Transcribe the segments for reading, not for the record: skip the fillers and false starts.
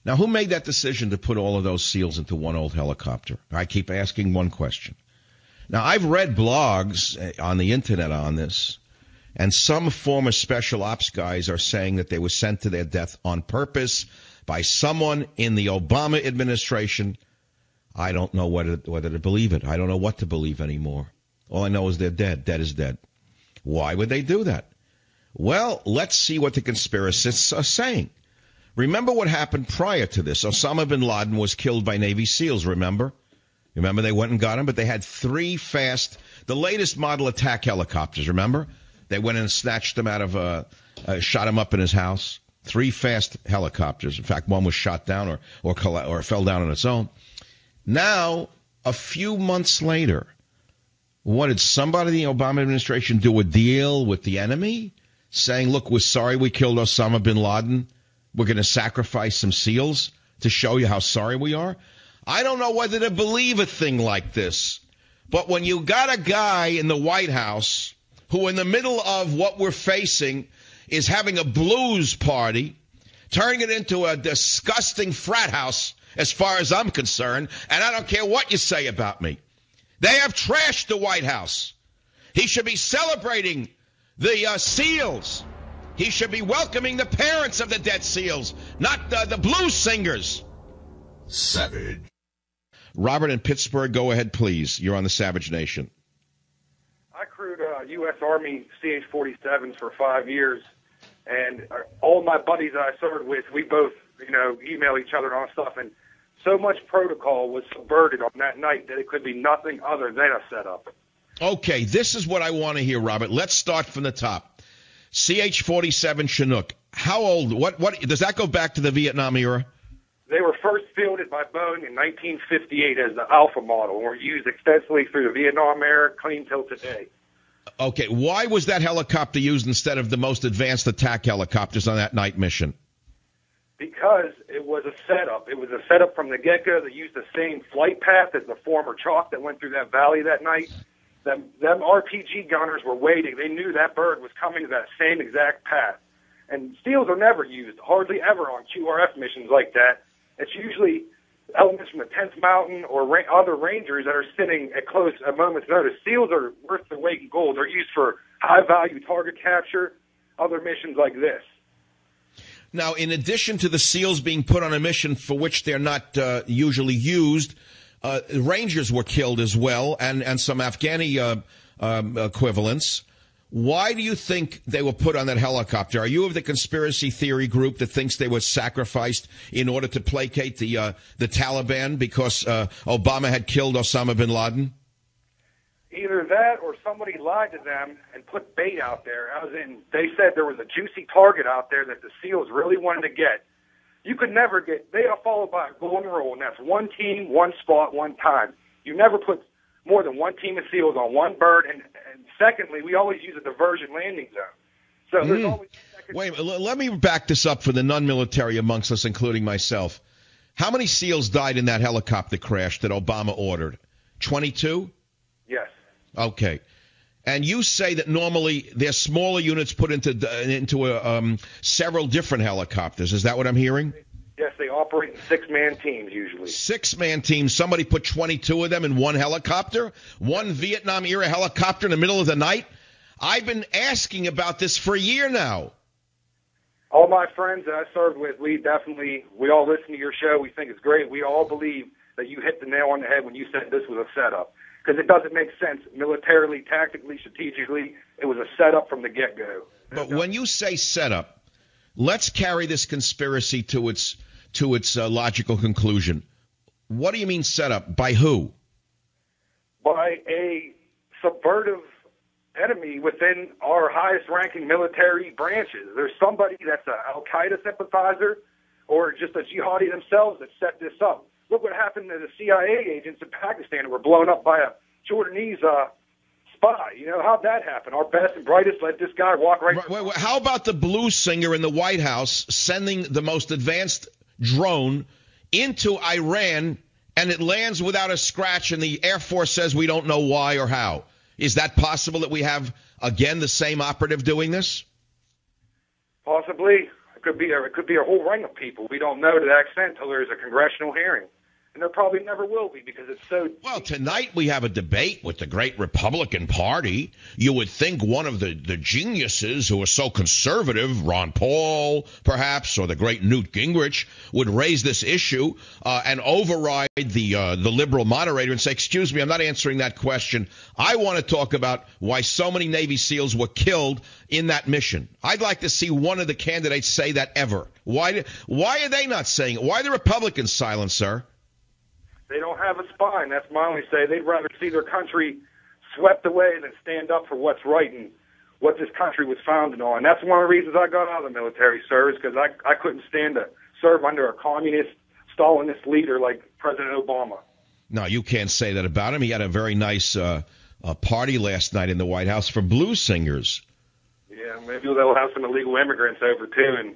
Now, who made that decision to put all of those SEALs into one old helicopter? I keep asking one question. Now, I've read blogs on the internet on this, and some former special ops guys are saying that they were sent to their death on purpose by someone in the Obama administration. I don't know whether to believe it. I don't know what to believe anymore. All I know is they're dead. Dead is dead. Why would they do that? Well, let's see what the conspiracists are saying. Remember what happened prior to this. Osama bin Laden was killed by Navy SEALs, remember? Remember they went and got him? But they had three fast, the latest model attack helicopters, remember? They went and snatched him out of, shot him up in his house. Three fast helicopters. In fact, one was shot down or fell down on its own. Now, a few months later, what did somebody in the Obama administration do a deal with the enemy? Saying, look, we're sorry we killed Osama bin Laden. We're going to sacrifice some SEALs to show you how sorry we are. I don't know whether to believe a thing like this. But when you got a guy in the White House who in the middle of what we're facing is having a blues party, turning it into a disgusting frat house as far as I'm concerned, and I don't care what you say about me. They have trashed the White House. He should be celebrating the SEALs. He should be welcoming the parents of the dead SEALs, not the blues singers. Savage. Robert in Pittsburgh, go ahead, please. You're on the Savage Nation. I crewed U.S. Army CH-47s for 5 years, and all my buddies that I served with, we both, email each other and all stuff, and so much protocol was subverted on that night that it could be nothing other than a setup. Okay, this is what I want to hear, Robert. Let's start from the top. CH-47 Chinook. How old? What does that go back to the Vietnam era? They were first fielded by Boeing in 1958 as the Alpha model and were used extensively through the Vietnam era, clean till today. Okay, why was that helicopter used instead of the most advanced attack helicopters on that night mission? Because it was a setup. It was a setup from the get-go that used the same flight path as the former Chalk that went through that valley that night. Them RPG gunners were waiting. They knew that bird was coming to that same exact path. And SEALs are never used, hardly ever on QRF missions like that. It's usually elements from the 10th Mountain or other Rangers that are sitting at a moment's notice. SEALs are worth their weight in gold. They're used for high-value target capture, other missions like this. Now, in addition to the SEALs being put on a mission for which they're not usually used, Rangers were killed as well, and some Afghani equivalents. Why do you think they were put on that helicopter? Are you of the conspiracy theory group that thinks they were sacrificed in order to placate the Taliban because Obama had killed Osama bin Laden? Either that or somebody lied to them and put bait out there. As in, they said there was a juicy target out there that the SEALs really wanted to get. You could never get, they are followed by a golden rule, and that's one team, one spot, one time. You never put more than one team of SEALs on one bird, and secondly, we always use a diversion landing zone. So there's always... Wait, let me back this up for the non-military amongst us, including myself. How many SEALs died in that helicopter crash that Obama ordered? 22? Yes. Okay. And you say that normally there's smaller units put into several different helicopters. Is that what I'm hearing? Yes, they operate in six-man teams usually. Six-man teams. Somebody put 22 of them in one helicopter? One Vietnam-era helicopter in the middle of the night? I've been asking about this for a year now. All my friends that I served with, we all listen to your show. We think it's great. We all believe that you hit the nail on the head when you said this was a setup. Because it doesn't make sense militarily, tactically, strategically. It was a setup from the get-go. But when you say setup, let's carry this conspiracy to its logical conclusion. What do you mean setup? By who? By a subversive enemy within our highest-ranking military branches. There's somebody that's an al-Qaeda sympathizer or just a jihadi themselves that set this up. Look what happened to the CIA agents in Pakistan who were blown up by a Jordanese spy. How'd that happen? Our best and brightest let this guy walk right... Wait, how about the blues singer in the White House sending the most advanced drone into Iran, and it lands without a scratch, and the Air Force says we don't know why or how? Is that possible that we have, again, the same operative doing this? Possibly. It could be a whole ring of people. We don't know to that extent until there's a congressional hearing. And there probably never will be because it's so... Well, tonight we have a debate with the great Republican Party. You would think one of the geniuses who are so conservative, Ron Paul, perhaps, or the great Newt Gingrich, would raise this issue and override the liberal moderator and say, excuse me, I'm not answering that question. I want to talk about why so many Navy SEALs were killed in that mission. I'd like to see one of the candidates say that ever. Why are they not saying it? Why are the Republicans silent, sir? They don't have a spine. That's my only say. They'd rather see their country swept away than stand up for what's right and what this country was founded on. That's one of the reasons I got out of the military service, because I couldn't stand to serve under a communist, Stalinist leader like President Obama. No, you can't say that about him. He had a very nice party last night in the White House for blues singers. Yeah, maybe they'll have some illegal immigrants over, too.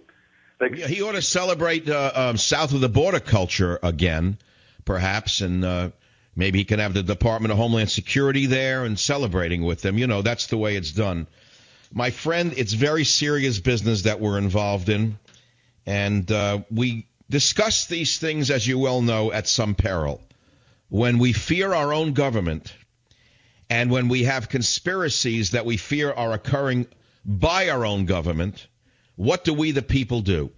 And he ought to celebrate south of the border culture again, perhaps, and maybe he can have the Department of Homeland Security there and celebrating with them. You know, that's the way it's done. My friend, it's very serious business that we're involved in, and we discuss these things, as you well know, at some peril. When we fear our own government and when we have conspiracies that we fear are occurring by our own government, what do we the people do?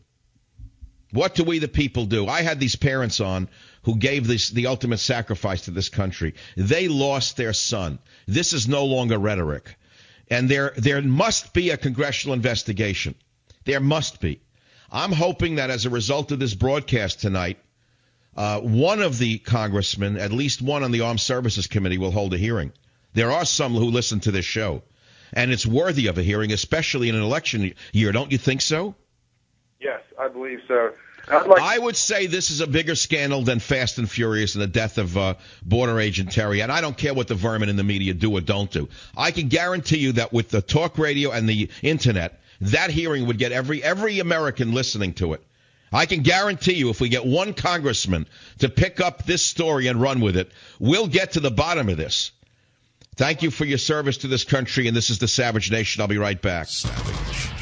What do we the people do? I had these parents on who gave the ultimate sacrifice to this country. They lost their son. This is no longer rhetoric. And there must be a congressional investigation. There must be. I'm hoping that as a result of this broadcast tonight, one of the congressmen, at least one on the Armed Services Committee, will hold a hearing. There are some who listen to this show, and it's worthy of a hearing, especially in an election year. Don't you think so? Yes, I believe so. I would say this is a bigger scandal than Fast and Furious and the death of Border Agent Terry. And I don't care what the vermin in the media do or don't do. I can guarantee you that with the talk radio and the Internet, that hearing would get every American listening to it. I can guarantee you if we get one congressman to pick up this story and run with it, we'll get to the bottom of this. Thank you for your service to this country, and this is the Savage Nation. I'll be right back. Savage.